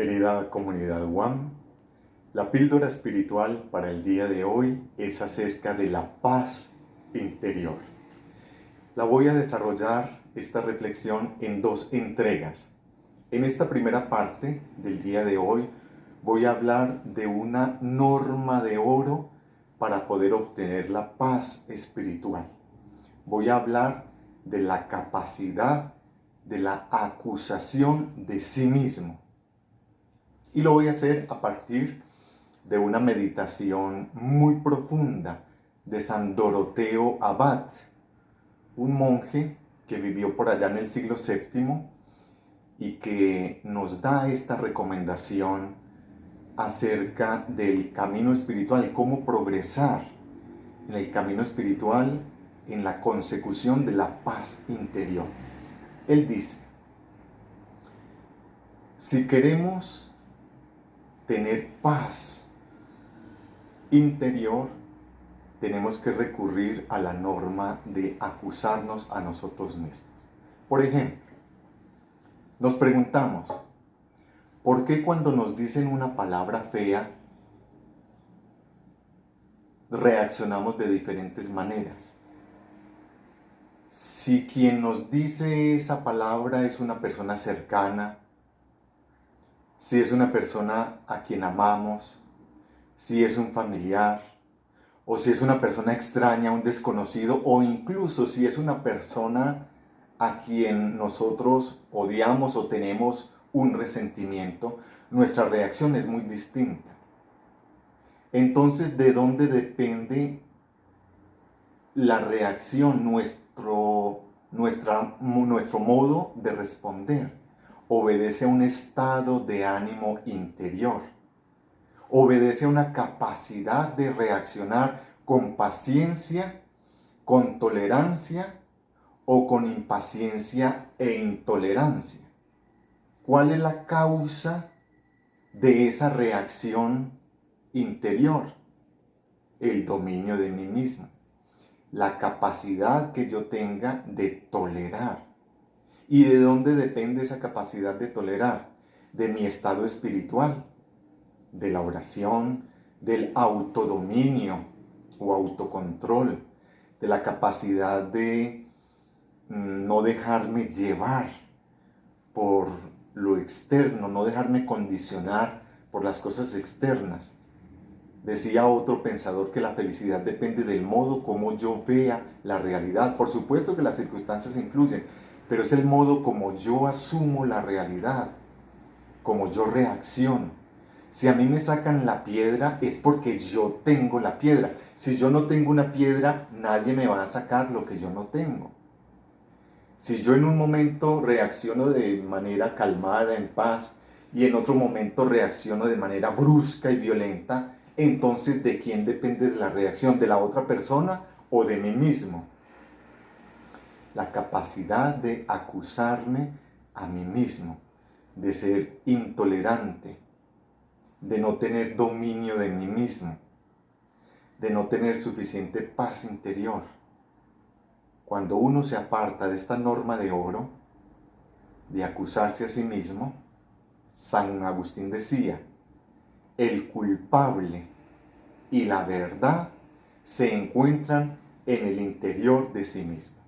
Querida comunidad One, la píldora espiritual para el día de hoy es acerca de la paz interior. La voy a desarrollar esta reflexión en dos entregas. En esta primera parte del día de hoy voy a hablar de una norma de oro para poder obtener la paz espiritual. Voy a hablar de la capacidad de la acusación de sí mismo. Y lo voy a hacer a partir de una meditación muy profunda de San Doroteo Abad, un monje que vivió por allá en el siglo VII y que nos da esta recomendación acerca del camino espiritual, cómo progresar en el camino espiritual en la consecución de la paz interior. Él dice, si queremos tener paz interior, tenemos que recurrir a la norma de acusarnos a nosotros mismos. Por ejemplo, nos preguntamos, ¿por qué cuando nos dicen una palabra fea reaccionamos de diferentes maneras? Si quien nos dice esa palabra es una persona cercana, si es una persona a quien amamos, si es un familiar, o si es una persona extraña, un desconocido, o incluso si es una persona a quien nosotros odiamos o tenemos un resentimiento, nuestra reacción es muy distinta. Entonces, ¿de dónde depende la reacción, nuestro modo de responder? Obedece a un estado de ánimo interior. Obedece a una capacidad de reaccionar con paciencia, con tolerancia o con impaciencia e intolerancia. ¿Cuál es la causa de esa reacción interior? El dominio de mí mismo, la capacidad que yo tenga de tolerar. ¿Y de dónde depende esa capacidad de tolerar? De mi estado espiritual, de la oración, del autodominio o autocontrol, de la capacidad de no dejarme llevar por lo externo, no dejarme condicionar por las cosas externas. Decía otro pensador que la felicidad depende del modo como yo vea la realidad. Por supuesto que las circunstancias influyen, pero es el modo como yo asumo la realidad, como yo reacciono. Si a mí me sacan la piedra es porque yo tengo la piedra. Si yo no tengo una piedra, nadie me va a sacar lo que yo no tengo. Si yo en un momento reacciono de manera calmada, en paz, y en otro momento reacciono de manera brusca y violenta, entonces ¿de quién depende la reacción? ¿De la otra persona o de mí mismo? La capacidad de acusarme a mí mismo, de ser intolerante, de no tener dominio de mí mismo, de no tener suficiente paz interior. Cuando uno se aparta de esta norma de oro, de acusarse a sí mismo, San Agustín decía, el culpable y la verdad se encuentran en el interior de sí mismo.